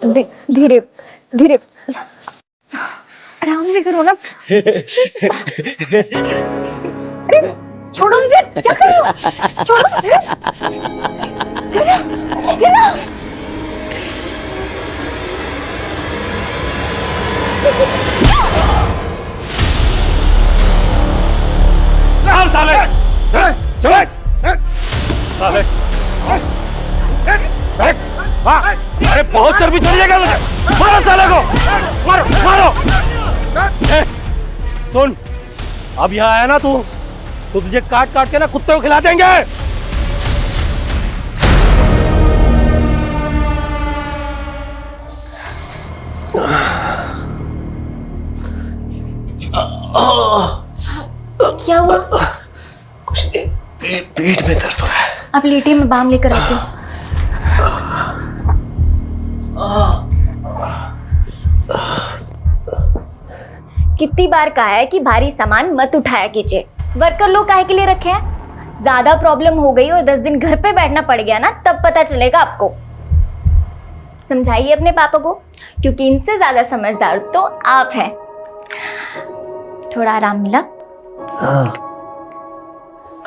धीरे धीरे, आराम से करो ना। अरे छोड़ो मुझे, क्या कर रहे हो? छोड़ो मुझे। गिरा। साले चले साले, अरे बहुत चर्बी चढ़ी जाएगा मुझे। मारो साले को, मारो मारो। सुन, अब यहाँ आया ना तू, तो तुझे काट काट के ना कुत्ते को खिला देंगे। क्या हुआ? कुछ नहीं, पेट में दर्द हो रहा है। आप लेटिए, मैं बाम लेकर आती हूँ। कितनी बार कहा है कि भारी सामान मत उठाया कीजिए। वर्कर लोग काहे के लिए रखे हैं? ज्यादा प्रॉब्लम हो गई और 10 दिन घर पे बैठना पड़ गया ना, तब पता चलेगा आपको। समझाइए अपने पापा को, क्योंकि इनसे ज्यादा समझदार तो आप हैं। थोड़ा आराम मिला? हाँ,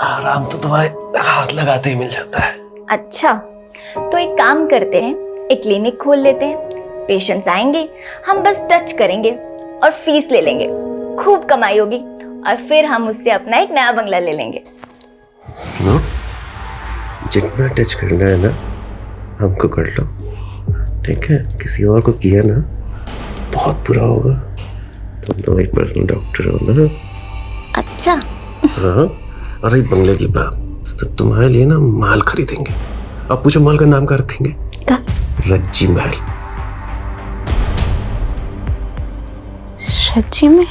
आराम तो तुम्हारे हाथ लगाते ही मिल जाता है। अच्छा, तो एक काम करते हैं, एक क्लिनिक खोल लेते हैं। पेशेंट्स आएंगे, हम बस टच करेंगे और फीस ले लेंगे। खूब कमाई होगी और फिर हम उससे अपना एक नया बंगला ले लेंगे। सुनो, जितना टच करना है ना हमको कर लो, ठीक है? किसी और को किया ना बहुत बुरा होगा। तुम तो एक पर्सनल डॉक्टर हो ना। अच्छा। हाँ, और रही बंगले की बात, तो तुम्हारे लिए ना माल खरीदेंगे। अब पूछो माल का नाम क्या रखेंगे? क्या? रज्जी महल। सच्ची में?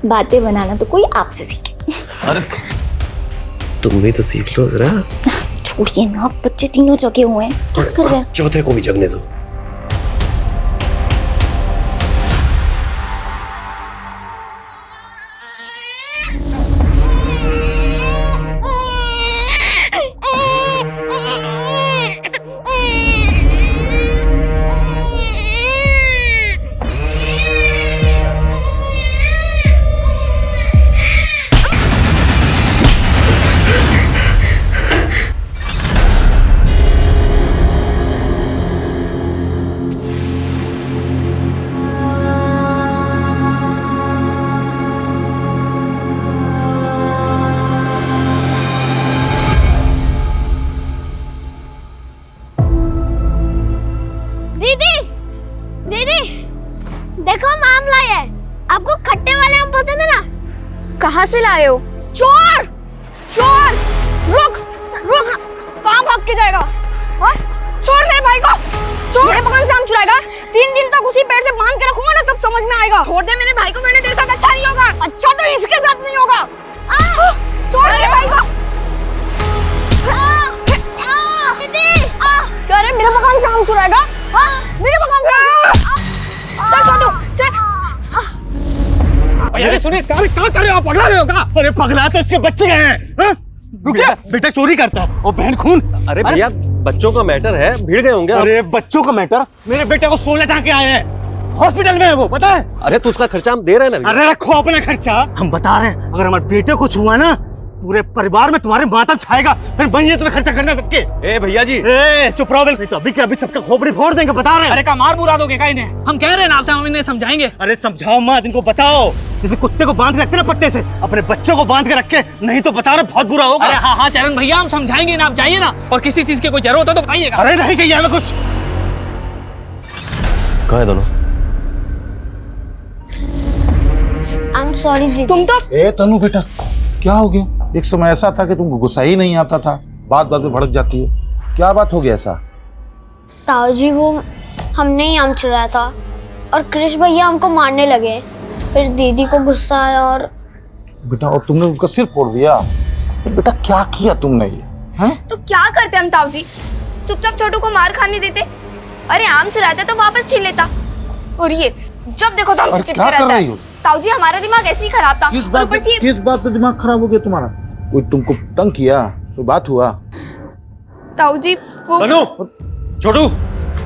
बातें बनाना तो कोई आपसे सीखे। अरे तुम भी तो सीख लो जरा। छोड़िए ना, बच्चे तीनों जगे हुए हैं, क्या कर रहे हैं? चौथे को भी जगने दो। देखो मामला है, आपको खट्टे वाले आम पसंद है ना? कहाँ से लाए हो? चोर! चोर! रुक! रुक! कहाँ भाग के जाएगा? हाँ? छोड़ मेरे भाई को! चोर! मेरे मकान से आम चुराएगा? 3 दिन तक उसी पेड़ से बांध के रखूंगा ना, तब समझ में आएगा। छोड़ दे मेरे भाई को, मैंने तेरे साथ अच्छा नहीं होगा। अच्छा तो इसके साथ नहीं होगा। छोड़ मेरे भाई को! क्या रे, मेरे मकान से आम चुराएगा? मेरे मकान से चल छोटू, चल। अरे सुनिए, क्या कर रहे हो? पगला रहे हो क्या? अरे पगला तो इसके बच्चे हैं। रुकिए, बेटा चोरी करता है और बहन खून। अरे भैया, बच्चों का मैटर है, भीड़ गए होंगे। अरे बच्चों का मैटर? मेरे बेटे को 16 टांके आए हैं, हॉस्पिटल में है वो, पता है? अरे तो उसका खर्चा हम दे रहे हैं ना। अरे रखो अपना खर्चा, हम बता रहे हैं। अगर हमारे बेटे को कुछ हुआ ना, पूरे परिवार में तुम्हारे मातम छाएगा, फिर वही तुम्हें खर्चा करना सबके। ए भैया जी, ए चुप रहो। नहीं तो अभी के अभी सबका खोपड़ी फोड़ देंगे, बता रहे हैं। अरे का मार बुरा दोगे का इन्हें? हम कह रहे हैं ना आपसे, हम इन्हें समझाएंगे। अरे समझाओ मत, इनको बताओ। जैसे कुत्ते को बांध के रखते ना पट्टे से, अपने बच्चों को बांध के रखे, नहीं तो बता रहे बहुत बुरा होगा। अरे हाँ हाँ चरण भैया, हम समझाएंगे ना, आप जाइए ना। और किसी चीज की कोई जरूरत हो तो बताइएगा। अरे नहीं चाहिए हमें कुछ। कहाँ है दोनों? आई एम सॉरी दीदी। तुम तो ए तनु बेटा, क्या हो गया? एक समय ऐसा था कि तुमको गुस्सा ही नहीं आता था, बात बात में भड़क जाती हो। क्या बात हो गया ऐसा? ताऊ जी, वो हमने ही आम चुराया था और कृष भैया हमको मारने लगे। फिर दीदी को गुस्सा आया और बेटा, और तुमने उसका सिर फोड़ दिया? तो बेटा क्या किया तुमने ये? हैं? तो क्या करते हम ताऊ जी? चुपचाप छोटू को मार खाने देते? अरे आम चुराता तो वापस छीन लेता, और ये जब देखो तो हमसे चिपके रहता है। ताऊ जी, हमारा दिमाग ऐसे ही खराब था। किस बात पे दिमाग खराब हो गया तुम्हारा? कोई तुमको तंग किया? कोई बात हुआ? ताऊ जी वो अनु, छोटू,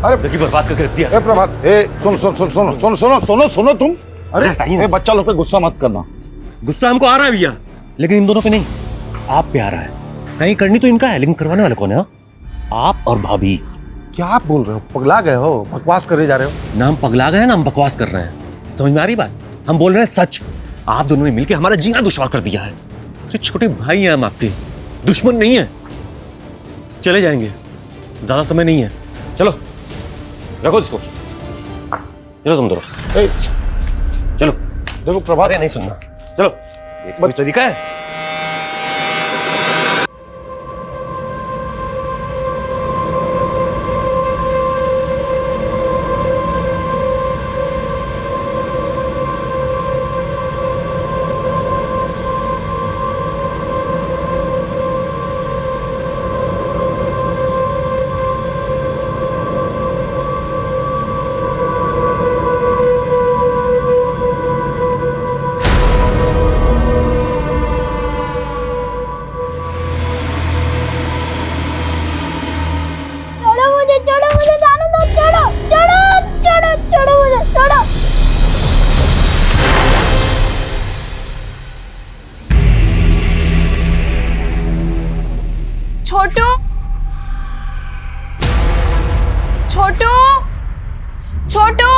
जिंदगी बर्बाद करके रख दिया। ए प्रभात, ए सुन सुन सुन सुनो सुनो सुनो सुनो सुनो तुम। अरे ए बच्चा लोग पे गुस्सा मत करना। गुस्सा हमको आ रहा है भैया, लेकिन इन दोनों पे नहीं, आप पे आ रहा है। कहीं करनी तो इनका है, लेकिन करवाने वाला कौन है? आप और भाभी। क्या आप बोल रहे हो? पगला गए हो? बकवास करे जा रहे हो? ना हम पगला गए, ना हम बकवास कर रहे हैं। समझ में आ रही बात? हम बोल रहे हैं सच। आप दोनों ने मिलकर हमारा जीना दुश्वार कर दिया है। छोटे भाई हैं हम आपके, दुश्मन नहीं है। चले जाएंगे, ज्यादा समय नहीं है। चलो रखो इसको, चलो तुम दोनों। चलो देखो प्रभात, अरे नहीं सुनना, चलो। ये कोई तरीका है? छोड़ो मुझे जाने दो, छोड़ो छोड़ो छोड़ो छोड़ो मुझे, छोड़ो। छोटू, छोटू, छोटू।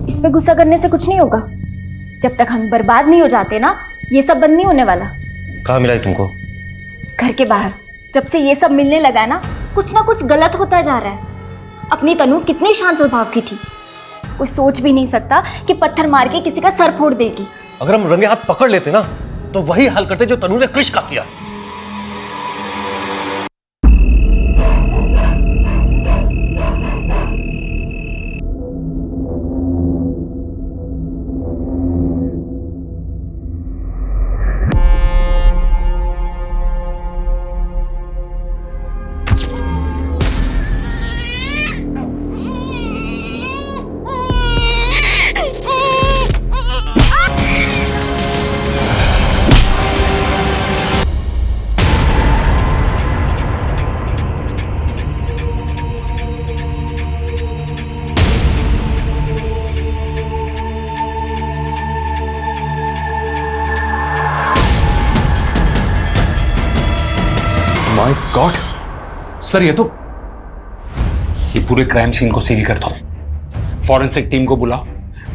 इस पे गुस्सा करने से कुछ नहीं होगा। जब तक हम बर्बाद नहीं हो जाते ना, ये सब बंद नहीं होने वाला। कहाँ मिला है तुमको? घर के बाहर। जब से ये सब मिलने लगा है ना कुछ गलत होता जा रहा है। अपनी तनु कितनी शांत स्वभाव की थी, कोई सोच भी नहीं सकता कि पत्थर मार के किसी का सर फोड़ देगी। अगर हम रंगे हाथ पकड़ लेते ना, तो वही हाल करते जो तनु ने कृष का किया। माय गॉड सर, ये पूरे क्राइम सीन को सील कर दो। फॉरेंसिक टीम को बुलाओ,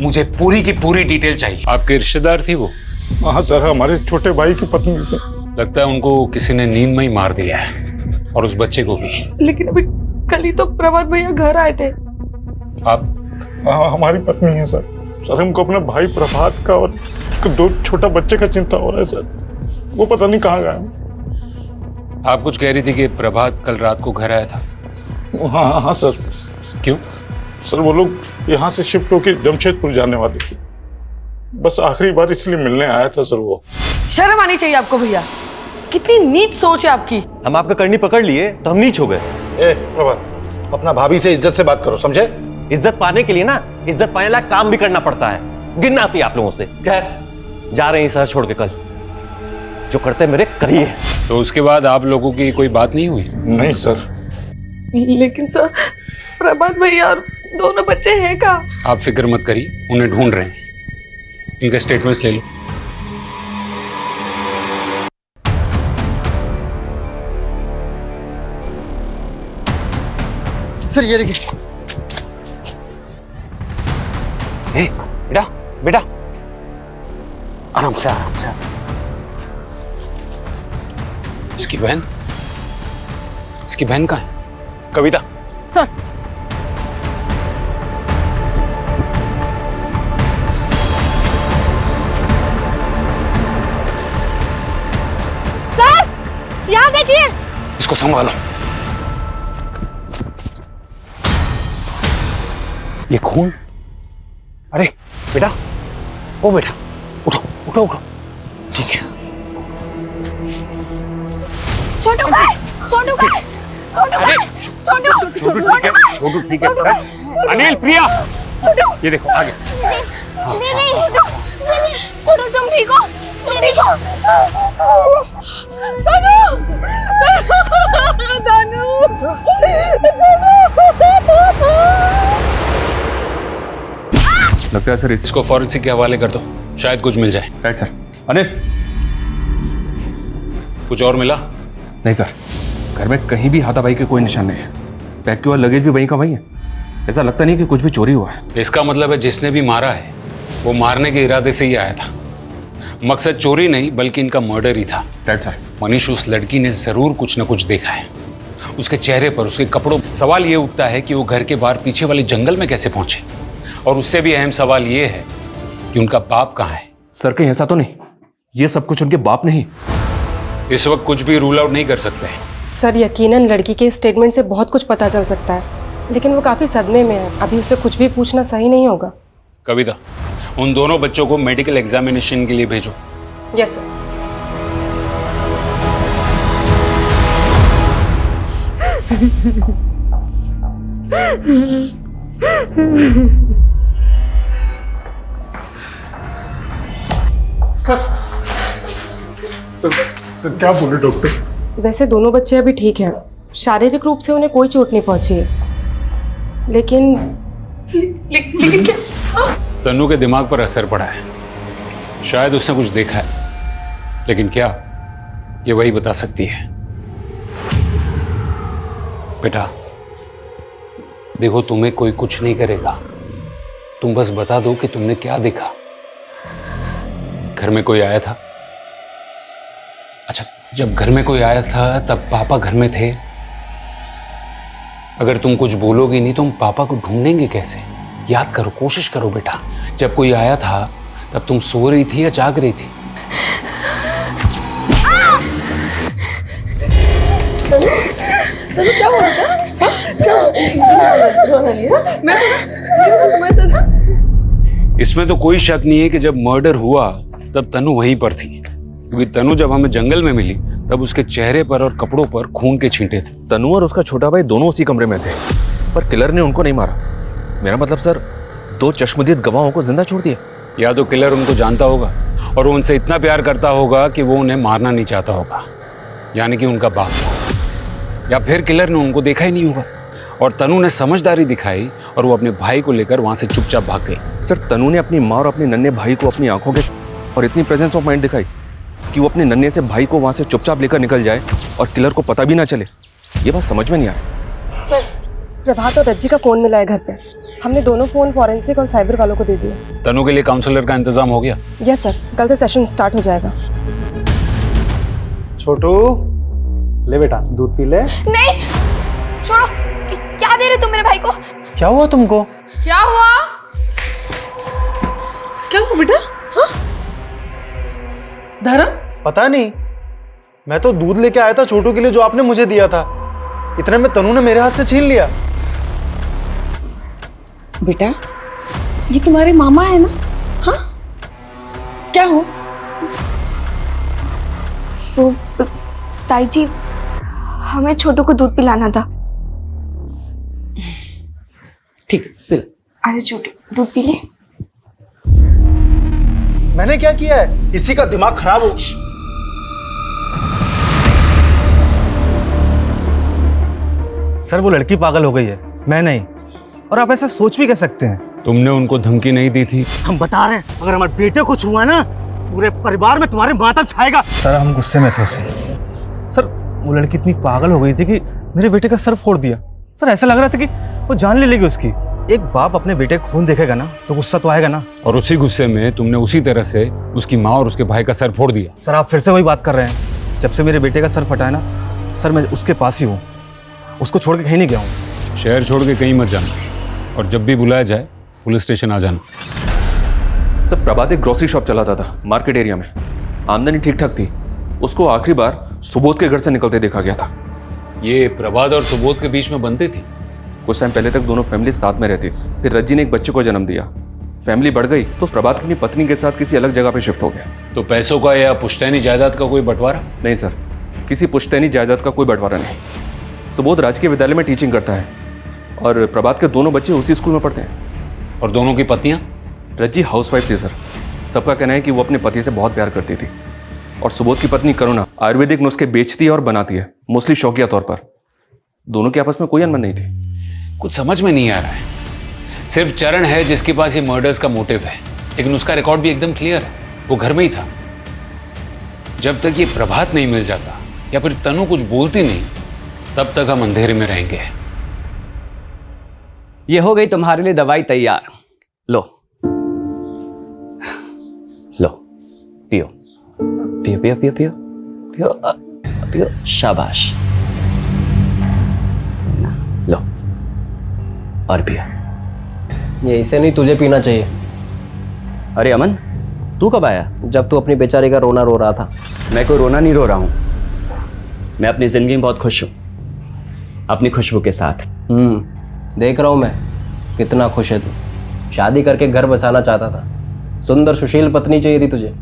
मुझे पूरी की पूरी डिटेल चाहिए। आपके रिश्तेदार थी वो? हाँ सर, हमारे छोटे भाई की पत्नी सर। लगता है उनको किसी ने नींद में ही मार दिया है, और उस बच्चे को भी। लेकिन अभी कल ही तो प्रभात भैया घर आए थे। आप? हाँ हमारी पत्नी है सर। सर हमको अपने भाई प्रभात का और दो छोटा बच्चे का चिंता हो रहा है सर। वो पता नहीं कहाँ गया। आप कुछ कह रही थी कि प्रभात कल रात को घर आया था? हाँ हाँ सर। क्यों? सर वो लोग यहाँ से शिफ्ट होकर जमशेदपुर जाने वाले थे, बस आखिरी बार इसलिए मिलने आया था सर वो। शर्म आनी चाहिए आपको भैया, कितनी नीच सोच है आपकी। हम आपका करनी पकड़ लिए तो हम नीच हो गए। ए प्रभात, अपना भाभी से इज्जत से बात करो, समझे? इज्जत पाने के लिए ना, इज्जत पाने लायक काम भी करना पड़ता है। गिनना आती है आप लोगों से। खैर जा रहे हैं शहर छोड़ के कल, जो करते मेरे करिए। तो उसके बाद आप लोगों की कोई बात नहीं हुई? नहीं सर। लेकिन सर प्रभात भैया और दोनों बच्चे हैं कहाँ? आप फिक्र मत करिए, उन्हें ढूंढ रहे हैं। इनके स्टेटमेंट्स ले लो। सर ये देखिए। बेटा बेटा, आराम से आराम से। इसकी बहन कहाँ है? कविता। सर सर यहाँ देखिए। इसको संभालो। ये खून? अरे बेटा, ओ बेटा, उठो उठो उठो। ठीक है। छोटू का है, छोटू का है, छोटू का है, छोटू ठीक है। अनिल, प्रिया, ये देखो आगे। दीदी, छोटू तुम ठीक हो? तुम ठीक हो? लगता है सर इसको फॉरेंसिक के हवाले कर दो, शायद कुछ मिल जाए। Right sir. अनिल, कुछ और मिला? नहीं सर, घर में कहीं भी हाथापाई के कोई निशान नहीं है। बैग के और लगेज भी वहीं का वहीं है। ऐसा लगता नहीं कि कुछ भी चोरी हुआ है। इसका मतलब है जिसने भी मारा है वो मारने के इरादे से ही आया था। मकसद चोरी नहीं बल्कि इनका मर्डर ही था। Right sir. मनीष, उस लड़की ने जरूर कुछ न कुछ देखा है। उसके चेहरे पर, उसके कपड़ों। सवाल ये उठता है कि वो घर के बाहर पीछे वाले जंगल में कैसे पहुंचे, और उससे भी अहम सवाल ये है कि उनका बाप कहाँ है। सर कहीं ऐसा तो नहीं ये सब कुछ उनके बाप नहीं? इस वक्त कुछ भी रूल आउट नहीं कर सकते। सर यकीनन लड़की के स्टेटमेंट से बहुत कुछ पता चल सकता है, लेकिन वो काफी सदमे में है। अभी उससे कुछ भी पूछना सही नहीं होगा। कविता, उन दोनों बच्चों को मेडिकल एग्जामिनेशन के लिए भेजो। Yes sir. सर क्या बोले डॉक्टर? वैसे दोनों बच्चे अभी ठीक हैं, शारीरिक रूप से उन्हें कोई चोट नहीं पहुंची है, लेकिन क्या? तन्नू के दिमाग पर असर पड़ा है, शायद उसने कुछ देखा है, लेकिन क्या, ये वही बता सकती है। बेटा देखो, तुम्हें कोई कुछ नहीं करेगा, तुम बस बता दो कि तुमने क्या देखा। घर में कोई आया था? अच्छा, जब घर में कोई आया था तब पापा घर में थे? अगर तुम कुछ बोलोगी नहीं तो हम पापा को ढूंढेंगे कैसे? याद करो, कोशिश करो बेटा, जब कोई आया था तब तुम सो रही थी या जाग रही थी? तनु क्या हुआ था? इसमें तो कोई शक नहीं है कि जब मर्डर हुआ तब तनु वहीं पर थी, क्योंकि तनु जब हमें जंगल में मिली तब उसके चेहरे पर और कपड़ों पर खून के छींटे थे। तनु और उसका छोटा भाई दोनों उसी कमरे में थे, पर किलर ने उनको नहीं मारा। मेरा मतलब सर, दो चश्मदीद गवाहों को जिंदा छोड़ दिया। या तो किलर उनको जानता होगा और वो उनसे इतना प्यार करता होगा कि वो उन्हें मारना नहीं चाहता होगा, यानी कि उनका बाप था। या फिर किलर ने उनको देखा ही नहीं होगा और तनु ने समझदारी दिखाई और वो अपने भाई को लेकर वहां से चुपचाप भाग गई। सर तनु ने अपनी माँ और अपने नन्हे भाई को अपनी आंखों के और इतनी प्रेजेंस ऑफ माइंड दिखाई कि वो अपने नन्हे से भाई को वहां से चुपचाप लेकर निकल जाए और किलर को पता भी ना चले। ये बात समझ में नहीं आया। सर प्रभात और रज्जी का फोन मिला है घर पे। हमने दोनों फोन फॉरेंसिक और साइबर वालों को दे दिए। तनु के लिए काउंसलर का इंतजाम हो गया? यस सर, कल से सेशन स्टार्ट हो जाएगा। छोटू ले बेटा, दूध पी ले। नहीं, छोड़ो। क्या दे रहे तुम मेरे भाई को? क्या हुआ तुमको? क्या हुआ? क्या हुआ बेटा? हाँ? धर्म? पता नहीं, मैं तो दूध लेके आया था छोटू के लिए जो आपने मुझे दिया था, इतने में तनु ने मेरे हाथ से छीन लिया। बेटा ये तुम्हारे मामा है ना? हाँ क्या हो? वो ताई जी, हमें छोटू को दूध पिलाना था। ठीक है पिला। अरे छोटू दूध पी ले। मैंने क्या किया है? इसी का दिमाग खराब हो। सर वो लड़की पागल हो गई है, मैं नहीं। और आप ऐसा सोच भी कह सकते हैं? तुमने उनको धमकी नहीं दी थी? हम बता रहे हैं, अगर हमारे बेटे कुछ हुआ ना, पूरे परिवार में तुम्हारे मातम छाएगा। सर हम गुस्से में थे उससे। सर वो लड़की इतनी पागल हो गई थी कि मेरे बेटे का सर फोड़ दिया। सर ऐसा लग रहा था कि वो जान ले लेगी उसकी। एक बाप अपने बेटे का खून देखेगा ना तो गुस्सा तो आएगा ना। और उसी गुस्से में तुमने उसी तरह से उसकी माँ और उसके भाई का सर फोड़ दिया। सर आप फिर से वही बात कर रहे हैं। जब से मेरे बेटे का सर फटा है ना सर, मैं उसके पास ही हूँ, उसको छोड़ के कहीं नहीं गया हूँ। शहर छोड़ के कहीं मत जाना, और जब भी बुलाया जाए पुलिस स्टेशन आ जाना। सर प्रभात एक ग्रोसरी शॉप चलाता था मार्केट एरिया में, आमदनी ठीक ठाक थी। उसको आखिरी बार सुबोध के घर से निकलते देखा गया था। ये प्रभात और सुबोध के बीच में बनती थी? कुछ टाइम पहले तक दोनों फैमिली साथ में रहती, फिर रज्जी ने एक बच्चे को जन्म दिया। फैमिली बढ़ गई तो प्रभात अपनी पत्नी के साथ किसी अलग जगह पे शिफ्ट हो गया। तो पैसों का या पुश्तैनी जायदाद का कोई बंटवारा? नहीं सर, किसी पुश्तैनी जायदाद का कोई बंटवारा नहीं। सुबोध राजकीय विद्यालय में टीचिंग करता है और प्रभात के दोनों बच्चे उसी स्कूल में पढ़ते हैं। और दोनों की पत्नियां? रज्जी हाउसवाइफ थी सर, सबका कहना है कि वो अपने पति से बहुत प्यार करती थी और सुबोध की पत्नी करुणा आयुर्वेदिक नुस्खे बेचती है और बनाती है, मोस्टली शौकिया तौर पर। दोनों के आपस में कोई अनबन नहीं थी। कुछ समझ में नहीं आ रहा है। सिर्फ चरण है जिसके पास ये मर्डर्स का मोटिव है, लेकिन उसका रिकॉर्ड भी एकदम क्लियर है, वो घर में ही था। जब तक ये प्रभात नहीं मिल जाता या फिर तनु कुछ बोलती नहीं, तब तक हम अंधेरे में रहेंगे। ये हो गई तुम्हारे लिए दवाई तैयार। लो लो, पियो पियो पियो पियो पियो पियो पियो, शाबाश। लो और पियो। ये इसे नहीं, तुझे पीना चाहिए। अरे अमन, तू कब आया? जब तू अपनी बेचारी का रोना रो रहा था। मैं कोई रोना नहीं रो रहा हूं, मैं अपनी जिंदगी में बहुत खुश हूं, अपनी खुशबू के साथ। देख रहा हूं मैं कितना खुश है तू। शादी करके घर बसाना चाहता था, सुंदर सुशील पत्नी चाहिए थी तुझे,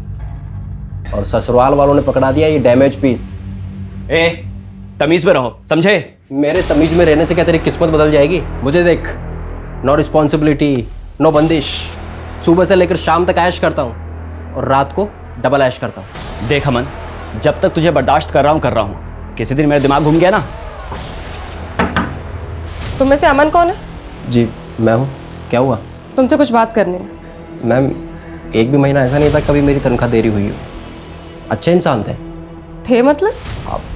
और ससुराल वालों ने पकड़ा दिया ये डैमेज पीस। ए, तमीज में रहो, समझे? मेरे तमीज में रहने से क्या तेरी किस्मत बदल जाएगी? मुझे देख, नो रिस्पॉन्सिबिलिटी, नो बंदिश। सुबह से लेकर शाम तक ऐश करता हूँ और रात को डबल ऐश करता हूँ। देख अमन, जब तक तुझे बर्दाश्त कर रहा हूँ, किसी दिन मेरा दिमाग घूम गया ना। तुम में से अमन कौन है? जी मैं हूँ। क्या हुआ? तुमसे कुछ बात करनी है। मैम, एक भी महीना ऐसा नहीं था कभी मेरी तनख्वाह देरी हुई हो। अच्छे इंसान थे।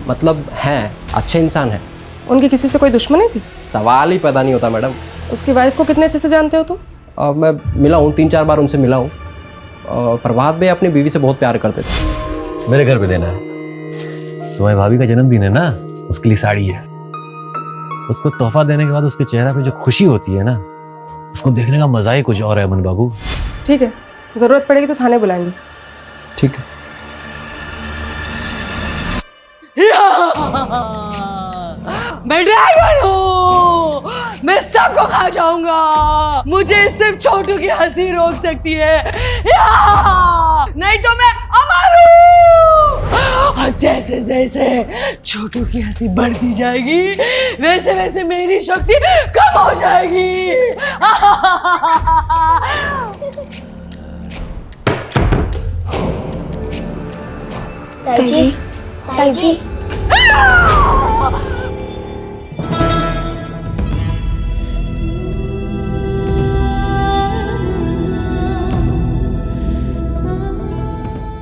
मतलब हैं, अच्छे इंसान हैं। उनकी किसी से कोई दुश्मनी थी? सवाल ही पैदा नहीं होता मैडम। उसकी वाइफ को कितने अच्छे से जानते हो तुम? मैं मिला हूँ, 3-4 बार उनसे मिला हूँ। प्रभात भाई अपनी बीवी से बहुत प्यार करते थे। मेरे घर पे देना है। तुम्हारी भाभी का जन्मदिन है ना, उसके लिए साड़ी है। उसको तोहफा देने के बाद उसके चेहरे पे जो खुशी होती है ना, उसको देखने का मजा ही कुछ और है अमन बाबू। ठीक है, जरूरत पड़ेगी तो थाने बुलाएंगे। ठीक है। मैं ड्रैगन हूँ, मैं सबको खा जाऊंगा। मुझे सिर्फ छोटू की हंसी रोक सकती है, नहीं तो मैं अमर हूँ। और जैसे जैसे छोटू की हंसी बढ़ती जाएगी, वैसे वैसे मेरी शक्ति कम हो जाएगी। ताई जी,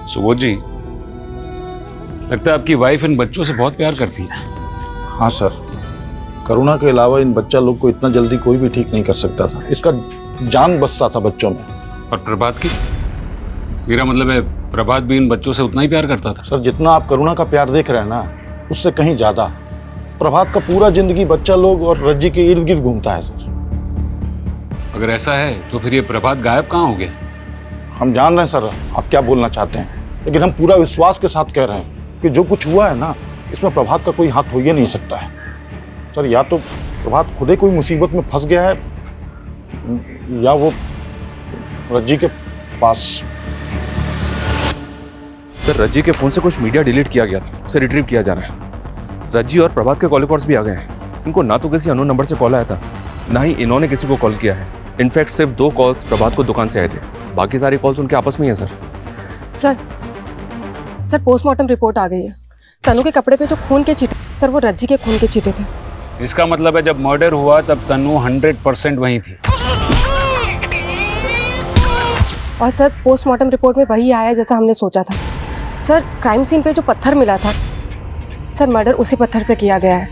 सुबोध जी, लगता है आपकी वाइफ इन बच्चों से बहुत प्यार करती है। हाँ सर, करुणा के अलावा इन बच्चा लोग को इतना जल्दी कोई भी ठीक नहीं कर सकता था। इसका जान बसता था बच्चों में। और प्रभात की? मेरा मतलब है प्रभात भी इन बच्चों से उतना ही प्यार करता था। सर, जितना आप करुणा का प्यार देख रहे हैं ना, उससे कहीं ज्यादा। प्रभात का पूरा जिंदगी बच्चा लोग और रज्जी के इर्द गिर्द घूमता है सर। अगर ऐसा है तो फिर ये प्रभात गायब कहाँ हो गया? हम जान रहे हैं सर आप क्या बोलना चाहते हैं, लेकिन हम पूरा विश्वास के साथ कह रहे हैं कि जो कुछ हुआ है ना, इसमें प्रभात का कोई हाथ हो ही नहीं सकता है सर। या तो प्रभात खुद ही कोई मुसीबत में फंस गया है, या वो रज्जी के पास। सर, रज्जी के फोन से कुछ मीडिया डिलीट किया गया था, उसे रिट्रीव किया जा रहा है। रज्जी और प्रभात के कॉल रिकॉर्ड्स भी आ गए हैं। इनको ना तो किसी अननोन नंबर से कॉल आया था, ना ही इन्होंने किसी को कॉल किया है। इनफैक्ट सिर्फ 2 कॉल्स प्रभात को दुकान से आए थे, बाकी सारी कॉल्स उनके आपस में ही है। सर पोस्टमार्टम रिपोर्ट आ गई है। तनु के कपड़े पे जो खून के छींटे, सर वो रज्जी के खून के छींटे थे। इसका मतलब है जब मर्डर हुआ तब तनु 100% वहीं थी। और सर पोस्टमार्टम रिपोर्ट में वही आया जैसा हमने सोचा था। सर क्राइम सीन पे जो पत्थर मिला था, सर मर्डर उसी पत्थर से किया गया है,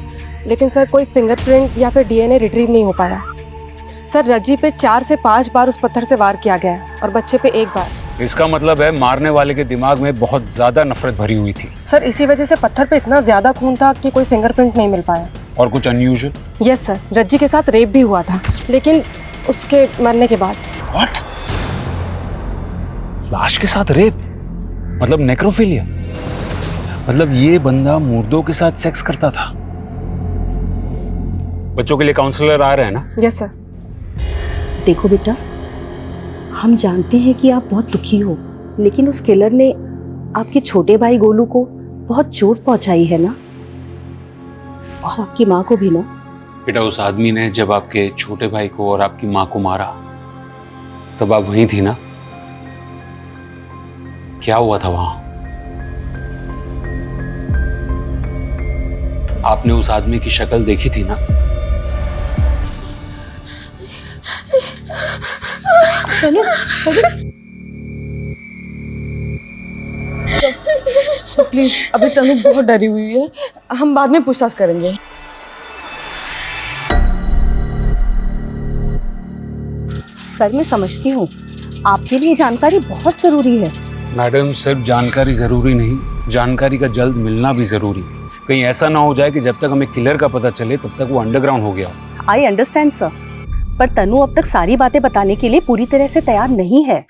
लेकिन सर कोई फिंगरप्रिंट या फिर डीएनए रिट्रीव नहीं हो पाया। सर रज्जी पे 4 से 5 बार उस पत्थर से वार किया गया है और बच्चे पे 1 बार। इसका मतलब है मारने वाले के दिमाग में बहुत ज्यादा नफरत भरी हुई थी। सर इसी वजह से पत्थर पे इतना ज्यादा खून था कि कोई फिंगरप्रिंट नहीं मिल पाया। और कुछ अनयूजुअल? यस सर, रज्जी के साथ रेप भी हुआ था, लेकिन उसके मरने के बाद। व्हाट? लाश के साथ रेप? मतलब नेक्रोफिलिया? मतलब ये बंदा मुर्दों के साथ सेक्स करता था। बच्चों के लिए काउंसलर आ रहे हैं ना? Yes sir. देखो बेटा, हम जानते हैं कि आप बहुत दुखी हो, लेकिन उस किलर ने आपके छोटे भाई गोलू को बहुत चोट पहुंचाई है ना, और आपकी माँ को भी ना। बेटा, उस आदमी ने जब आपके छोटे भाई को और आपकी माँ को मारा, तब आप वहीं थी ना? क्या हुआ था वहां? आपने उस आदमी की शक्ल देखी थी ना? तनु, प्लीज, अभी तनु बहुत डरी हुई है, हम बाद में पूछताछ करेंगे। सर मैं समझती हूँ, आपके लिए जानकारी बहुत जरूरी है। मैडम, सिर्फ जानकारी जरूरी नहीं, जानकारी का जल्द मिलना भी जरूरी है। कहीं ऐसा ना हो जाए कि जब तक हमें किलर का पता चले तब तक वो अंडरग्राउंड हो गया। आई अंडरस्टैंड सर, पर तनु अब तक सारी बातें बताने के लिए पूरी तरह से तैयार नहीं है।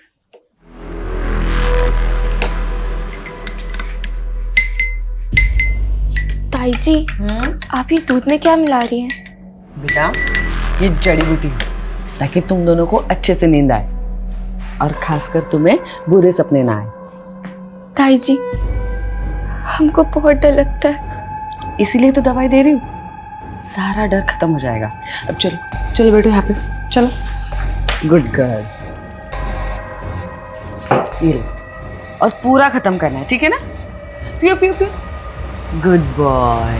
ताई जी, आप ये दूध में क्या मिला रही हैं? बेटा, ये जड़ी बूटी है ताकि तुम दोनों को अच्छे से नींद आए और खासकर तुम्हें बुरे सपने ना आए। ताई जी, हमको बहुत डर लगता है। इसीलिए तो दवाई दे रही हूँ, सारा डर खत्म हो जाएगा। अब चलो चलो बेटो, यहाँ पे चलो। गुड गर्ल, ये लो, और पूरा खत्म करना है, ठीक है ना? पियो पियो पियो। Good boy.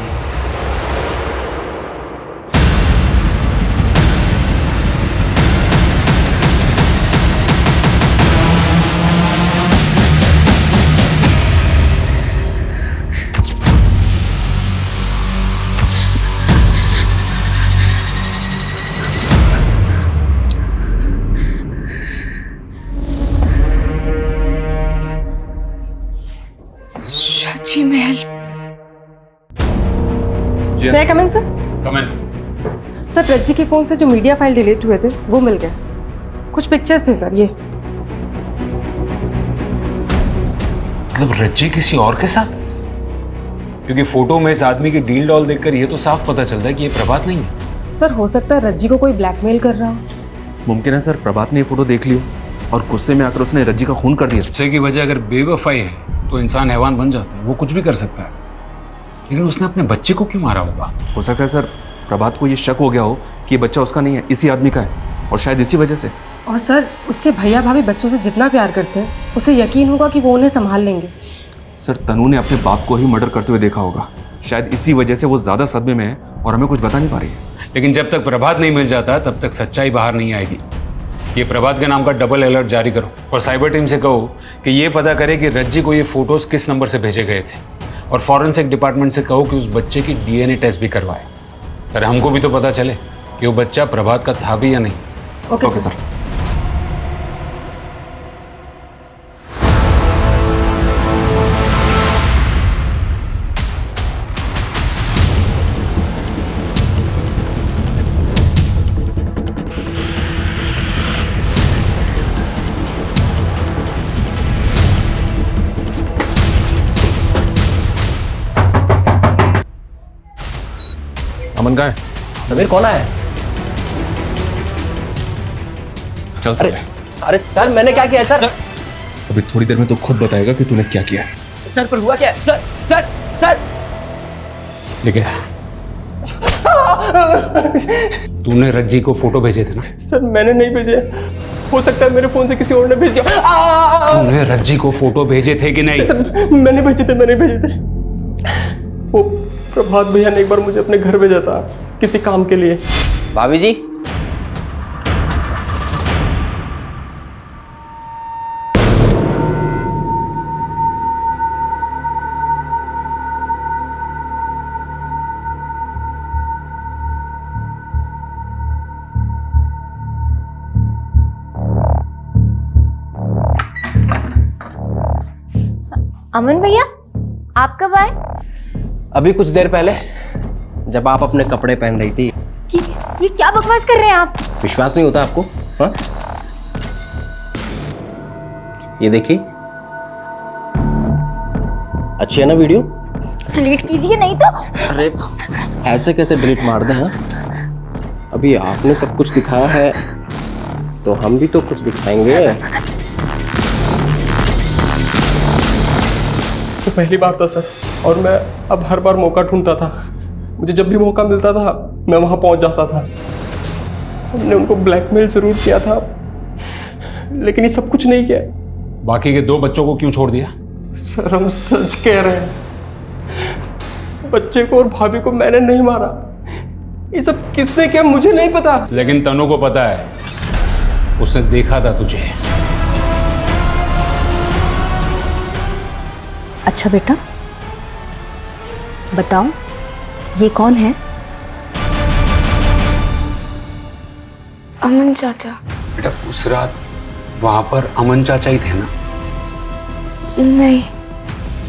शाची महल। मैं कम इन सर? कम इन। सर, रज्जी के फोन से जो मीडिया फाइल डिलीट हुए थे वो मिल गए। कुछ पिक्चर्स थे सर, ये। मतलब रज्जी किसी और के साथ? क्योंकि फोटो में इस आदमी की डील डॉल देखकर ये तो साफ पता चलता है कि ये प्रभात नहीं है। सर, हो सकता है रज्जी को कोई ब्लैकमेल कर रहा हो। मुमकिन है सर, प्रभात ने ये फोटो देख लियो और गुस्से में आकर उसने रज्जी का खून कर दिया। गुस्से की वजह अगर बेवफाई है तो इंसान हैवान बन जाता है, वो कुछ भी कर सकता है। लेकिन उसने अपने बच्चे को क्यों मारा होगा? हो सकता है सर, प्रभात को ये शक हो गया हो कि ये बच्चा उसका नहीं है, इसी आदमी का है, और शायद इसी वजह से। और सर, उसके भैया भाभी बच्चों से जितना प्यार करते हैं, उसे यकीन होगा कि वो उन्हें संभाल लेंगे। सर, तनु ने अपने बाप को ही मर्डर करते हुए देखा होगा, शायद इसी वजह से वो ज्यादा सदमे में है और हमें कुछ बता नहीं पा रही है। लेकिन जब तक प्रभात नहीं मिल जाता तब तक सच्चाई बाहर नहीं आएगी। ये प्रभात के नाम का डबल अलर्ट जारी करो और साइबर टीम से कहो कि ये पता करे कि रज्जी को ये फोटोज किस नंबर से भेजे गए थे, और फॉरेंसिक डिपार्टमेंट से कहो कि उस बच्चे की डीएनए टेस्ट भी करवाए। सर, हमको भी तो पता चले कि वो बच्चा प्रभात का था भी या नहीं। Okay sir. अमन कहाँ है? समीर कौन है? चल अरे अरे सर, मैंने क्या किया सर? अभी थोड़ी देर में तो खुद बताएगा कि तूने क्या किया है। सर, पर हुआ क्या है? सर सर सर ठीक है, तूने रज्जी को फोटो भेजे थे ना? सर, मैंने नहीं भेजे, हो सकता है मेरे फोन से किसी और ने भेज दिया। तूने रज्जी को फोटो भेजे थे कि नहीं? सर, मैंने भेजे थे, मैंने भेजे थे। वो प्रभात भैया ने एक बार मुझे अपने घर भेजा था किसी काम के लिए। भाभी जी, अमन भैया, आप कब आए? अभी कुछ देर पहले, जब आप अपने कपड़े पहन रही थी। ये क्या बकवास कर रहे हैं आप? विश्वास नहीं होता आपको? हाँ, ये देखिए, अच्छी है ना वीडियो? डिलीट कीजिए नहीं तो। अरे ऐसे कैसे डिलीट मार दें? हाँ, अभी आपने सब कुछ दिखाया है तो हम भी तो कुछ दिखाएंगे। तो पहली बार था सर, और मैं अब हर बार मौका ढूंढता था। मुझे जब भी मौका मिलता था मैं वहां पहुंच जाता था। हमने उनको ब्लैकमेल जरूर किया था, लेकिन ये सब कुछ नहीं किया। बाकी के 2 बच्चों को क्यों छोड़ दिया? सर हम सच कह रहे हैं, बच्चे को और भाभी को मैंने नहीं मारा। ये सब किसने किया मुझे नहीं पता। लेकिन तनु को पता है, उसने देखा था तुझे। अच्छा बेटा बताओ ये कौन है? अमन चाचा। बेटा उस रात वहां पर अमन चाचा ही थे ना? नहीं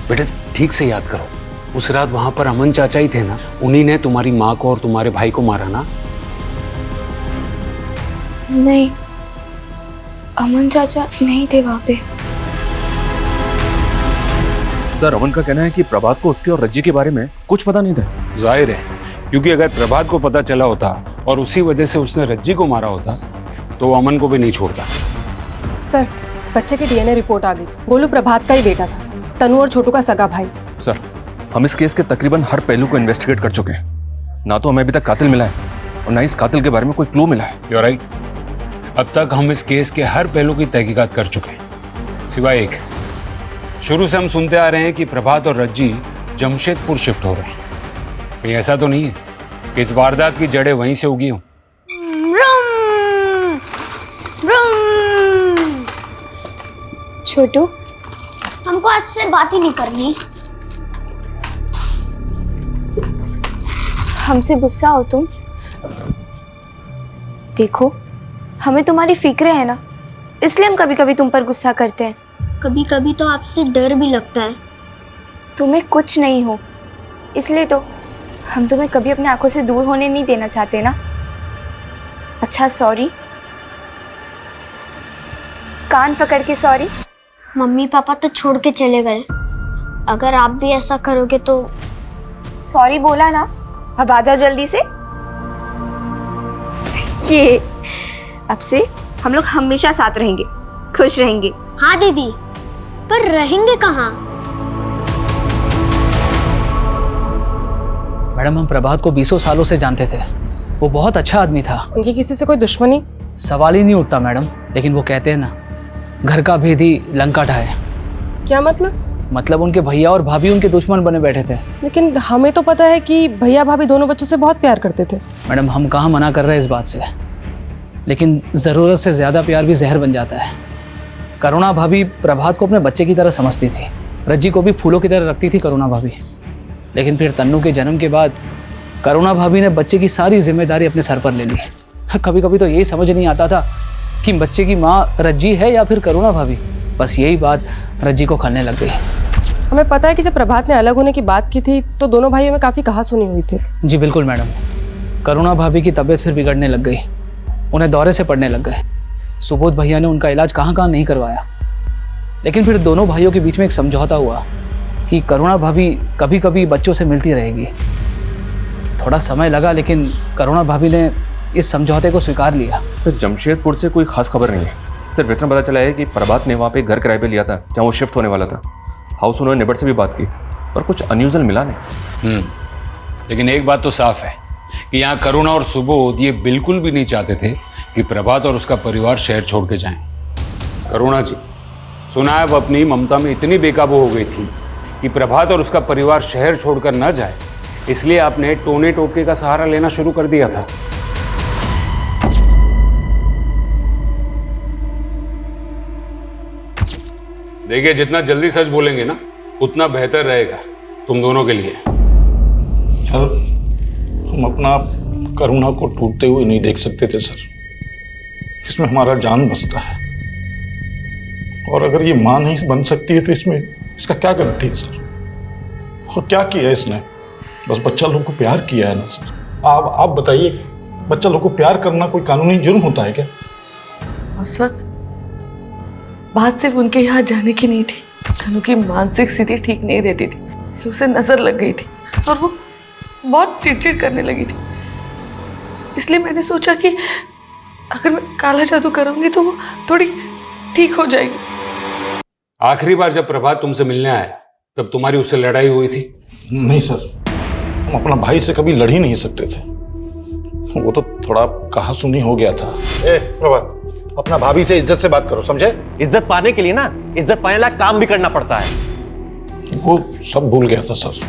बेटा ठीक से याद करो, उस रात वहां पर अमन चाचा ही थे ना? उन्हीं ने तुम्हारी माँ को और तुम्हारे भाई को मारा ना? नहीं, अमन चाचा नहीं थे वहां पे। सर अमन का कहना है कि प्रभात को उसके और रज्जी के बारे में कुछ पता नहीं था। जाहिर है, क्योंकि अगर प्रभात को पता चला होता और उसी वजह से उसने रज्जी को मारा होता तो वो अमन को भी नहीं छोड़ता। सर बच्चे की डीएनए रिपोर्ट आ गई। गोलू प्रभात का ही बेटा था, तनु और छोटू का सगा भाई। सर हम इस केस के तकरीबन हर पहलू को इन्वेस्टिगेट कर चुके हैं। ना तो हमें अभी तक कातिल मिला है और ना इस कातिल के बारे में कोई क्लू मिला है। You're right. अब तक हम इस केस के हर पहलू की तहकीकात कर चुके हैं, सिवाय एक। शुरू से हम सुनते आ रहे हैं कि प्रभात और रज्जी जमशेदपुर शिफ्ट हो रहे हैं। कहीं ऐसा तो नहीं है कि इस वारदात की जड़ें वहीं से उगी हों? छोटू, हमको आज से बात ही नहीं करनी। हमसे गुस्सा हो तुम? देखो हमें तुम्हारी फिक्र है ना, इसलिए हम कभी कभी तुम पर गुस्सा करते हैं। कभी कभी तो आपसे डर भी लगता है। तुम्हें कुछ नहीं हो, इसलिए तो हम तुम्हें कभी अपनी आंखों से दूर होने नहीं देना चाहते ना। अच्छा सॉरी, कान पकड़ के सॉरी। मम्मी पापा तो छोड़ के चले गए, अगर आप भी ऐसा करोगे तो। सॉरी बोला ना, अब आजा जल्दी से। ये अब से हम लोग हमेशा साथ रहेंगे, खुश रहेंगे। हाँ दीदी, पर रहेंगे कहाँ? मैडम हम प्रभात को 20 सालों से जानते थे, वो बहुत अच्छा आदमी था। उनकी किसी से कोई दुश्मनी? सवाल ही नहीं उठता मैडम, लेकिन वो कहते हैं ना, घर का भेद ही लंका ढाए। क्या मतलब? मतलब उनके भैया और भाभी उनके दुश्मन बने बैठे थे। लेकिन हमें तो पता है कि भैया भाभी दोनों बच्चों से बहुत प्यार करते थे। मैडम हम कहाँ मना कर रहे हैं इस बात से, लेकिन ज़रूरत से ज़्यादा प्यार भी जहर बन जाता है। करुणा भाभी प्रभात को अपने बच्चे की तरह समझती थी, रज्जी को भी फूलों की तरह रखती थी करुणा भाभी। लेकिन फिर तन्नू के जन्म के बाद करुणा भाभी ने बच्चे की सारी जिम्मेदारी अपने सर पर ले ली। कभी कभी तो यही समझ नहीं आता था कि बच्चे की माँ रज्जी है या फिर करुणा भाभी। बस यही बात रज्जी को खलने लग गई। हमें पता है कि जब प्रभात ने अलग होने की बात की थी तो दोनों भाइयों में काफ़ी कहासुनी हुई थी। जी बिल्कुल मैडम, करुणा भाभी की तबीयत फिर बिगड़ने लग गई, उन्हें दौरे से पड़ने लग गए। सुबोध भैया ने उनका इलाज कहाँ कहाँ नहीं करवाया। लेकिन फिर दोनों भाइयों के बीच में एक समझौता हुआ कि करुणा भाभी कभी कभी बच्चों से मिलती रहेगी। थोड़ा समय लगा, लेकिन करुणा भाभी ने इस समझौते को स्वीकार लिया। सर जमशेदपुर से कोई खास खबर नहीं है, सिर्फ इतना पता चला है कि प्रभात ने वहाँ पे घर किराए पे लिया था जहाँ वो शिफ्ट होने वाला था। हाउस ओनर नेबर से भी बात की पर कुछ अनयूजुअल मिला नहीं। लेकिन एक बात तो साफ है कि यहाँ करुणा और सुबोध ये बिल्कुल भी नहीं चाहते थे कि प्रभात और उसका परिवार शहर छोड़ के जाएं। करुणा जी, सुना है वो अपनी ममता में इतनी बेकाबू हो गई थी कि प्रभात और उसका परिवार शहर छोड़कर न जाए, इसलिए आपने टोने टोटके का सहारा लेना शुरू कर दिया था। देखिए जितना जल्दी सच बोलेंगे ना उतना बेहतर रहेगा तुम दोनों के लिए। सर हम अपना करुणा को टूटते हुए नहीं देख सकते थे सर, इसमें हमारा जान बसता है। और अगर ये मां नहीं बन सकती है तो इसमें इसका क्या गलती है सर? और क्या किया है इसने? बस बच्चा लोगों को प्यार किया है ना सर। आप बताइए, बच्चा लोगों को प्यार करना कोई कानूनी जुर्म होता है क्या? और सर बात सिर्फ उनके यहाँ जाने की नहीं थी, तनु की मानसिक स्थिति ठीक नहीं रहती थी, उसे नजर लग गई थी और वो बहुत चिड़चिड़ करने लगी थी। इसलिए मैंने सोचा कि अगर मैं काला जादू करूंगी तो वो थोड़ी ठीक हो जाएगी। आखिरी बार जब प्रभात तुमसे मिलने आया तब तुम्हारी उससे लड़ाई हुई थी? नहीं सर, हम अपना भाई से कभी लड़ ही नहीं सकते थे, वो तो थोड़ा कहासुनी हो गया था। प्रभात अपना भाभी से इज्जत से बात करो, समझे? इज्जत पाने के लिए ना इज्जत पाने लायक काम भी करना पड़ता है। वो सब भूल गया था सर,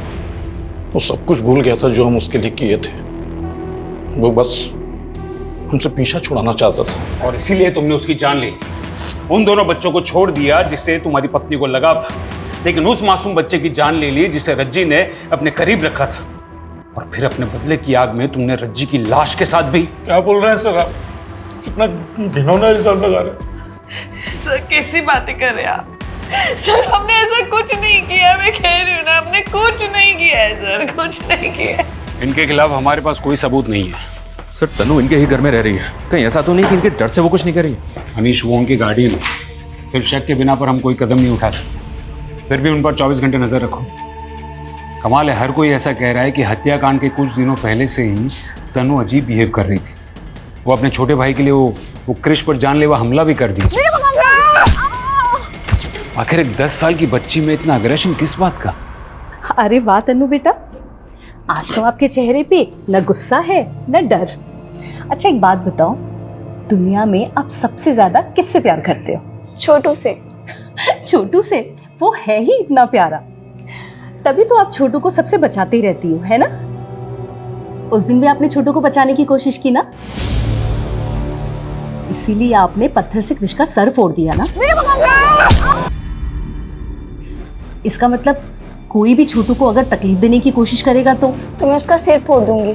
वो सब कुछ भूल गया था जो हम उसके लिए किए थे। वो बस हमसे पीछा छुड़ाना चाहता था। और इसीलिए तुमने उसकी जान ली। उन दोनों बच्चों को छोड़ दिया जिससे तुम्हारी पत्नी को लगाव था, लेकिन उस मासूम बच्चे की जान ले ली जिसे रज्जी ने अपने करीब रखा था। और फिर अपने बदले की आग में तुमने रज्जी की लाश के साथ भी। क्या बोल रहे हैं सर आप? कितना घिनौना इल्जाम लगा रहे। सर कैसी बातें कर रहे हैं आप? सर हमने ऐसा कुछ नहीं किया, मैं कह रही हूँ ना, हमने कुछ नहीं किया है सर, कुछ नहीं किया है। इनके खिलाफ हमारे पास कोई सबूत नहीं है। सर तनु इनके ही घर में रह रही है, कहीं ऐसा तो नहीं कि इनके डर से वो कुछ नहीं कर रही? अनीश, वो उनकी गार्डियन है, सिर्फ शक के बिना पर हम कोई कदम नहीं उठा सकते। फिर भी उन पर 24 घंटे नजर रखो। कमाल है, हर कोई ऐसा कह रहा है कि हत्याकांड के कुछ दिनों पहले से ही तनु अजीब बिहेव कर रही थी। वो अपने छोटे भाई के लिए वो क्रिश पर जानलेवा हमला भी कर दी। आखिर एक 10 साल की बच्ची में इतना अग्रेशन किस बात का? अरे वाह तनु बेटा, आज तो आपके चेहरे पे न गुस्सा है न डर। अच्छा एक बात बताओ, दुनिया में आप सबसे ज्यादा किससे प्यार करते हो? छोटू से। छोटू से? वो है ही इतना प्यारा, तभी तो आप छोटू को सबसे बचाते ही रहती हो, है ना? उस दिन भी आपने छोटू को बचाने की कोशिश की ना, इसीलिए आपने पत्थर से कृष का सर फोड़ दिया ना। इसका मतलब कोई भी छोटू को अगर तकलीफ देने की कोशिश करेगा तो मैं उसका सिर फोड़ दूंगी।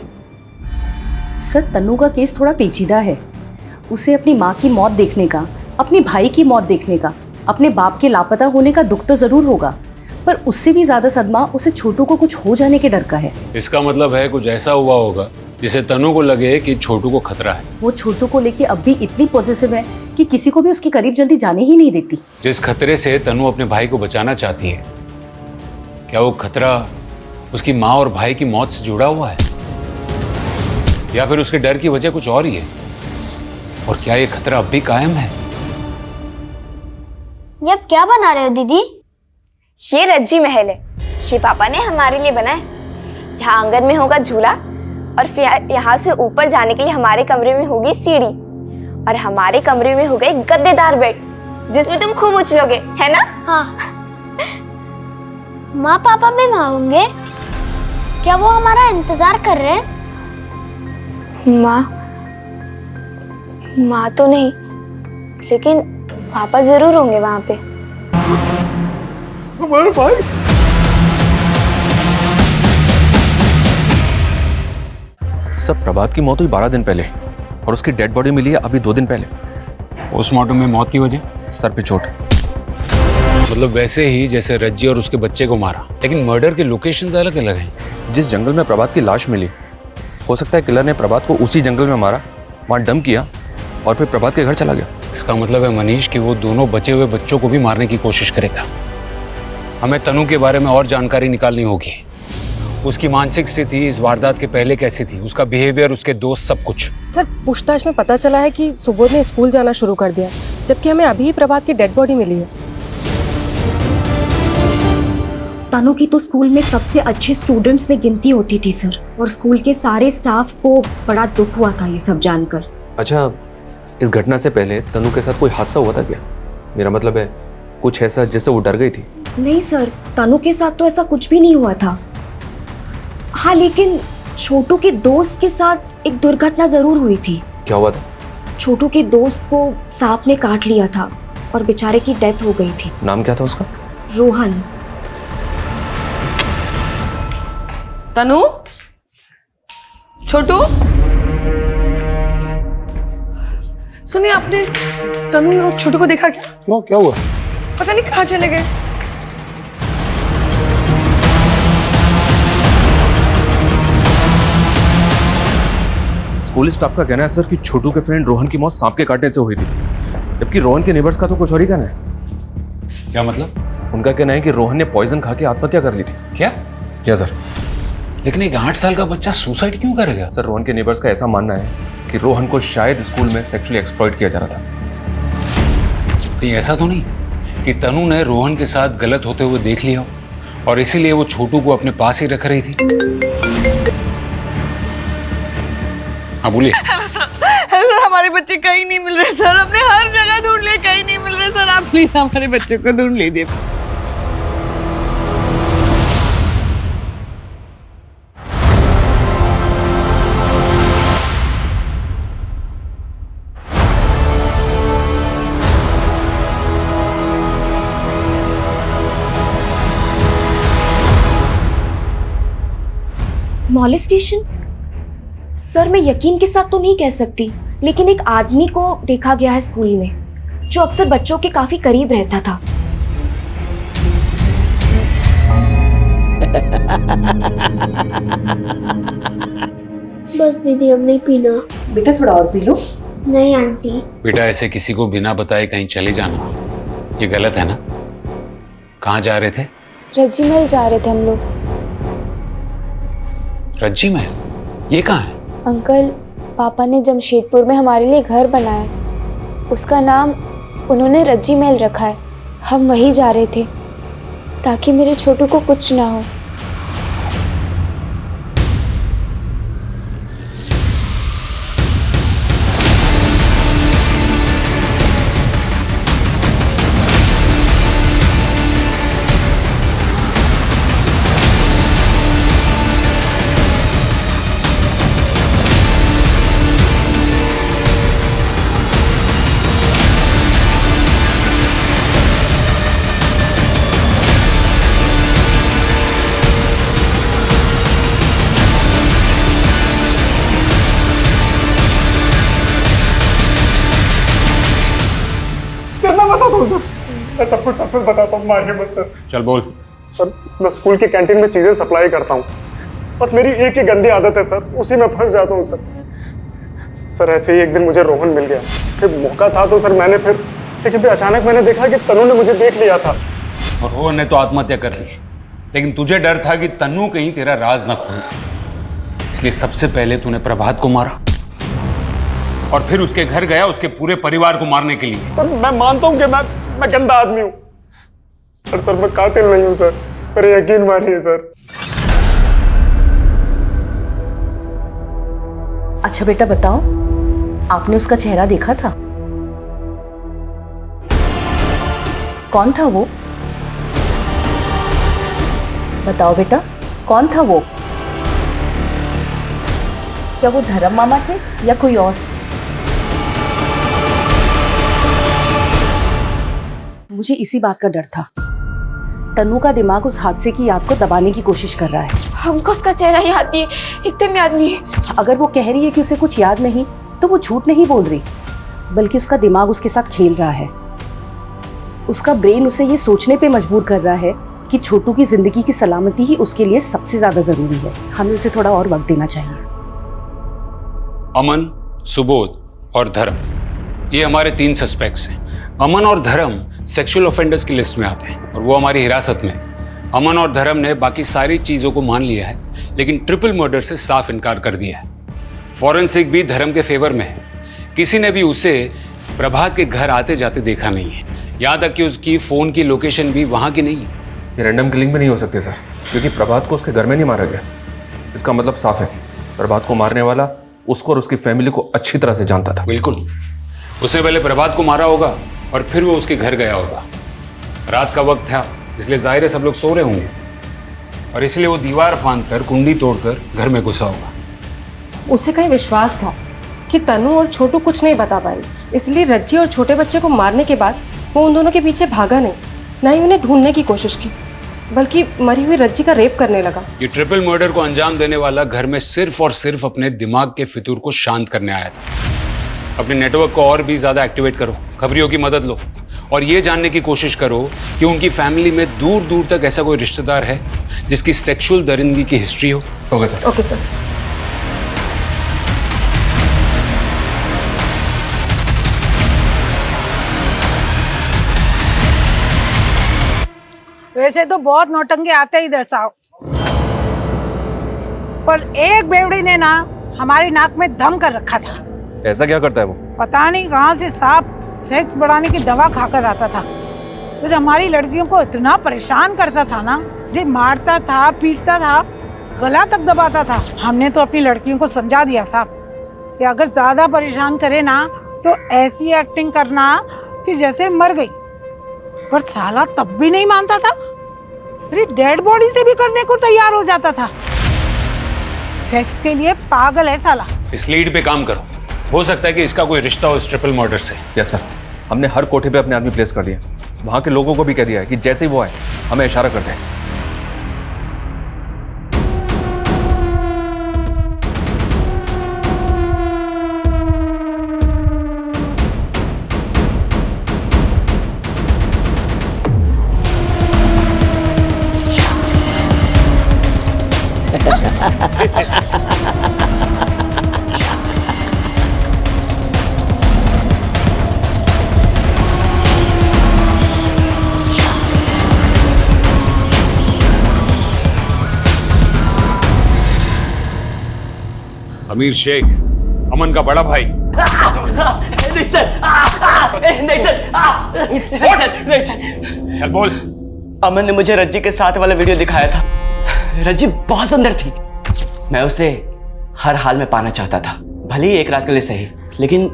सर तनु का केस थोड़ा पेचीदा है। उसे अपनी माँ की मौत देखने का, अपने भाई की मौत देखने का, अपने बाप के लापता होने का दुख तो जरूर होगा, पर उससे भी ज्यादा सदमा उसे छोटू को कुछ हो जाने के डर का है। इसका मतलब है कुछ ऐसा हुआ होगा जिसे तनु को लगे कि छोटू को खतरा है। वो छोटू को लेके अब भी इतनी पॉजिटिव है कि किसी को भी उसके करीब जल्दी जाने ही नहीं देती। जिस खतरे से तनु अपने भाई को बचाना चाहती है, क्या वो खतरा उसकी माँ और भाई की मौत से जुड़ा हुआ है, या फिर उसके डर की वजह कुछ और ही है? और क्या ये खतरा अब भी कायम है? ये अब क्या बना रहे हो दीदी? ये रज्जी महल है, ये पापा ने हमारे लिए बनाया। यहाँ आंगन में होगा झूला, और फिर यहाँ से ऊपर जाने के लिए हमारे कमरे में होगी सीढ़ी, और हमारे कमरे में होगा एक गद्देदार बेड जिसमें तुम खूब उछलोगे, है ना? हाँ। माँ पापा भी वहाँ होंगे? क्या वो हमारा इंतजार कर रहे हैं? माँ तो नहीं, लेकिन पापा जरूर होंगे वहाँ पे। हमारे भाई। सब प्रभात की मौत हुई 12 दिन पहले, और उसकी डेड बॉडी मिली है अभी 2 दिन पहले। पोस्टमार्टम में मौत की वजह? सर पे चोट। मतलब वैसे ही जैसे रज्जी और उसके बच्चे को मारा, लेकिन मर्डर के लोकेशंस अलग अलग हैं। जिस जंगल में प्रभात की लाश मिली, हो सकता है किलर ने प्रभात को उसी जंगल में मारा, वहां डंप किया और फिर प्रभात के घर चला गया। इसका मतलब है मनीष कि वो दोनों बचे हुए बच्चों को भी मारने की कोशिश करेगा। हमें तनु के बारे में और जानकारी निकालनी होगी। उसकी मानसिक स्थिति इस वारदात के पहले कैसी थी, उसका बिहेवियर, उसके दोस्त, सब कुछ। सर पूछताछ में पता चला है कि सुबोध ने स्कूल जाना शुरू कर दिया, जबकि हमें अभी ही प्रभात की डेड बॉडी मिली है। तनु की तो स्कूल में सबसे अच्छे स्टूडेंट्स में गिनती होती थी सर, और स्कूल के सारे स्टाफ को बड़ा दुख हुआ था ये सब जानकर। अच्छा, इस घटना से पहले तनु के साथ कोई हादसा हुआ था क्या? मेरा मतलब है कुछ ऐसा जिससे वो डर गई थी? नहीं सर, तनु के साथ तो ऐसा कुछ भी नहीं हुआ था। हाँ, लेकिन छोटू के दोस्त के साथ एक दुर्घटना जरूर हुई थी। क्या हुआ था? छोटू के दोस्त को सांप ने काट लिया था और बेचारे की डेथ हो गई थी। नाम क्या था उसका? रोहन। तनु, छोटू, सुनिए, आपने तनु और छोटू को देखा क्या? क्यों, क्या हुआ? पता नहीं कहाँ चले गए। स्कूल स्टाफ का कहना है सर कि छोटू के फ्रेंड रोहन की मौत सांप के काटने से हुई थी, जबकि रोहन के नेबर्स का तो कुछ और ही कहना है। क्या मतलब? उनका कहना है कि रोहन ने पॉइजन खा के आत्महत्या कर ली थी। क्या? क्या सर? लेकिन एक 8 साल का बच्चा सुसाइड क्यों करेगा? सर, रोहन के नेबर्स का ऐसा मानना है कि रोहन को शायद स्कूल में सेक्सुअली एक्सप्लॉइट किया जा रहा था। कहीं ऐसा तो नहीं कि तनु ने रोहन के साथ गलत होते हुए देख लिया और इसीलिए वो छोटू को अपने पास ही रख रही थी? हाँ बोलिए। हेलो सर, हमारे बच्चे कहीं नहीं मिल रहे सर, हमने हर जगह ढूंढ लिए, कहीं नहीं मिल रहे सर, आप प्लीज हमारे बच्चों को ढूंढ लीजिए। मॉलेस्टेशन? सर मैं यकीन के साथ तो नहीं कह सकती, लेकिन एक आदमी को देखा गया है स्कूल में जो अक्सर बच्चों के काफी करीब रहता था। बस दीदी अब नहीं पीना। बेटा थोड़ा और पी लो। नहीं आंटी। बेटा ऐसे किसी को बिना बताए कहीं चले जाना ये गलत है ना। कहाँ जा रहे थे? रज्जी महल जा रहे थे हम लोग। रज्जी महल? ये कहाँ है? अंकल, पापा ने जमशेदपुर में हमारे लिए घर बनाया, उसका नाम उन्होंने रज्जी महल रखा है। हम वहीं जा रहे थे ताकि मेरे छोटू को कुछ ना हो। मैं सब कुछ सच बताता हूँ, मारिए मत सर। चल बोल। सर मैं स्कूल की कैंटीन में चीजें सप्लाई करता हूँ, बस मेरी एक ही गंदी आदत है सर, उसी में फंस जाता हूँ सर। ऐसे ही एक दिन मुझे रोहन मिल गया, फिर मौका था तो सर मैंने लेकिन फिर अचानक मैंने देखा कि तनु ने मुझे देख लिया था। और रोहन ने तो आत्महत्या कर ली, लेकिन तुझे डर था कि तन्नू कहीं तेरा राज न खोले, इसलिए सबसे पहले तूने प्रभात को मारा और फिर उसके घर गया उसके पूरे परिवार को मारने के लिए। सर मैं मानता हूँ कि मैं गंदा आदमी हूँ, पर सर मैं कातिल नहीं हूँ सर, मेरे यकीन मानिए सर। अच्छा बेटा बताओ, आपने उसका चेहरा देखा था? कौन था वो? बताओ बेटा, कौन था वो? क्या वो धर्म मामा थे या कोई और? मुझे इसी बात का डर था। तनु का दिमाग उस हादसे की याद को दबाने की कोशिश कर रहा है। हमको उसका चेहरा याद नहीं है, एकदम याद नहीं है। अगर वो कह रही है कि उसे कुछ याद नहीं, तो वो झूठ नहीं बोल रही, बल्कि उसका दिमाग उसके साथ खेल रहा है। उसका ब्रेन उसे ये सोचने पे मजबूर कर रहा है कि छोटू की जिंदगी की सलामती ही उसके लिए सबसे ज्यादा जरूरी है। हमें उसे थोड़ा और वक्त देना चाहिए। अमन, सुबोध और धर्म, ये हमारे 3 सस्पेक्ट्स हैं। अमन और धर्म सेक्सुअल ऑफेंडर्स की लिस्ट में आते हैं और वो हमारी हिरासत में। अमन और धर्म ने बाकी सारी चीजों को मान लिया है, लेकिन ट्रिपल मर्डर से साफ इनकार कर दिया है। फॉरेंसिक भी धर्म के फेवर में है। किसी ने भी उसे प्रभात के घर आते जाते देखा नहीं है, यहाँ तक कि उसकी फोन की लोकेशन भी वहां की नहीं है। ये रैंडम किलिंग भी नहीं हो सकती सर, क्योंकि प्रभात को उसके घर में नहीं मारा गया। इसका मतलब साफ है, प्रभात को मारने वाला उसको और उसकी फैमिली को अच्छी तरह से जानता था। बिल्कुल, उसने पहले प्रभात को मारा होगा और फिर वो उसके घर गया होगा। रात का वक्त था, इसलिए जाहिर है सब लोग सो रहे होंगे और इसलिए वो दीवार फांदकर कुंडी तोड़कर घर में घुसा होगा। उसे कहीं विश्वास था कि तनु और छोटू कुछ नहीं बता पाएंगे, इसलिए रज्जी और छोटे बच्चे को मारने के बाद वो उन दोनों के पीछे भागा नहीं, ना ही उन्हें ढूंढने की कोशिश की, बल्कि मरी हुई रज्जी का रेप करने लगा। ये ट्रिपल मर्डर को अंजाम देने वाला घर में सिर्फ और सिर्फ अपने दिमाग के फितूर को शांत करने आया था। अपने नेटवर्क को और भी ज्यादा एक्टिवेट करो, खबरियों की मदद लो और ये जानने की कोशिश करो कि उनकी फैमिली में दूर दूर तक ऐसा कोई रिश्तेदार है जिसकी सेक्सुअल दरिंदगी की हिस्ट्री हो। Okay sir. Okay sir. वैसे तो बहुत नौटंकी आते ही दर्शाओ, पर एक बेवड़ी ने ना हमारी नाक में दम कर रखा था। ऐसा क्या करता है वो? पता नहीं कहाँ से सांप सेक्स बढ़ाने की दवा खाकर आता था, फिर हमारी लड़कियों को इतना परेशान करता था ना, ये मारता था, पीटता था, गला तक दबाता था। हमने तो अपनी लड़कियों को समझा दिया साहब, कि अगर ज्यादा परेशान करे ना तो ऐसी एक्टिंग करना कि जैसे मर गई। पर साला तब भी नहीं मानता था, अरे डेड बॉडी से भी करने को तैयार हो जाता था। सेक्स के लिए पागल है साला। इस लीड पे काम करो, हो सकता है कि इसका कोई रिश्ता हो इस ट्रिपल मर्डर से। यस सर, हमने हर कोठे पे अपने आदमी प्लेस कर दिया। वहां के लोगों को भी कह दिया है कि जैसे ही वो आए हमें इशारा कर दें। समीर शेख, अमन का बड़ा भाई। नहीं सर, नहीं सर, नहीं सर। चल बोल। अमन ने मुझे रज्जी के साथ वाला वीडियो दिखाया था। रज्जी बहुत सुंदर थी। मैं उसे हर हाल में पाना चाहता था, भले ही एक रात के लिए सही। लेकिन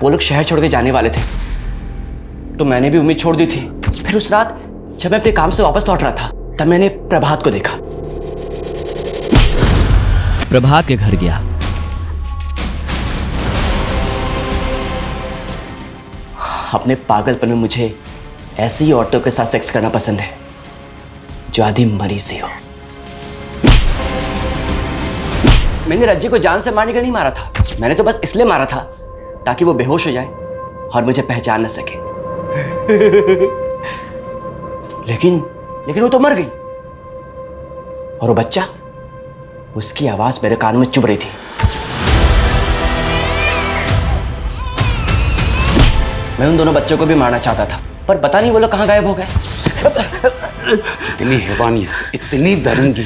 वो लोग शहर छोड़ के जाने वाले थे, तो मैंने भी उम्मीद छोड़ दी थी। फिर उस रात जब मैं अपने काम से वापस लौट रहा था, तब मैंने प्रभात को देखा। प्रभात के घर गया। अपने पागलपन में मुझे ऐसी ही औरतों के साथ सेक्स करना पसंद है जो आधी मरी सी हो। मैंने रज्जी को जान से मारने के लिए नहीं मारा था, मैंने तो बस इसलिए मारा था ताकि वो बेहोश हो जाए और मुझे पहचान न सके। लेकिन वो तो मर गई, और वो बच्चा, उसकी आवाज मेरे कान में चुभ रही थी। मैं उन दोनों बच्चों को भी मारना चाहता था, पर पता नहीं वो लोग कहां गायब हो गए। इतनी हैवानियत, इतनी दरिंदगी।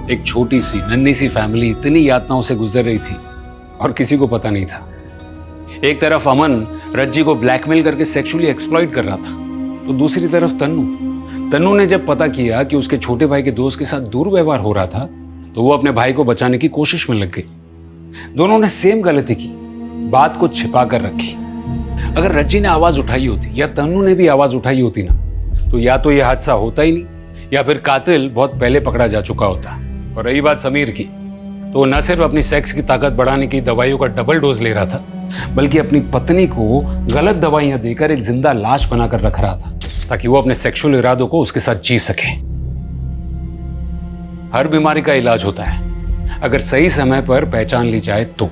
एक छोटी सी नन्ही सी फैमिली इतनी यातनाओं से गुजर रही थी और किसी को पता नहीं था। एक तरफ अमन रज्जी को ब्लैकमेल करके सेक्सुअली एक्सप्लॉइट कर रहा था, तो दूसरी तरफ तन्नू ने जब पता किया कि उसके छोटे भाई के दोस्त के साथ दुर्व्यवहार हो रहा था, तो वो अपने भाई को बचाने की कोशिश में लग गई। दोनों ने सेम गलती की, बात को छिपा कर रखी। अगर रज्जी ने आवाज उठाई होती या तन्नू ने भी आवाज उठाई होती ना, तो या तो यह हादसा होता ही नहीं, या फिर कातिल बहुत पहले पकड़ा जा चुका होता। और रही बात समीर की, तो न सिर्फ अपनी सेक्स की ताकत बढ़ाने की दवाइयों का डबल डोज ले रहा था, बल्कि अपनी पत्नी को गलत दवाइयां देकर एक जिंदा लाश बनाकर रख रहा था, ताकि वो अपने सेक्सुअल इरादों को उसके साथ जी सके। हर बीमारी का इलाज होता है, अगर सही समय पर पहचान ली जाए तो।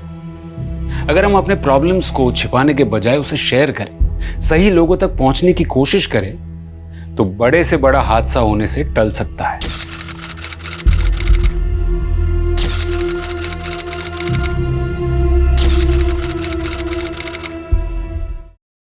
अगर हम अपने प्रॉब्लम्स को छिपाने के बजाय उसे शेयर करें, सही लोगों तक पहुंचने की कोशिश करें, तो बड़े से बड़ा हादसा होने से टल सकता है।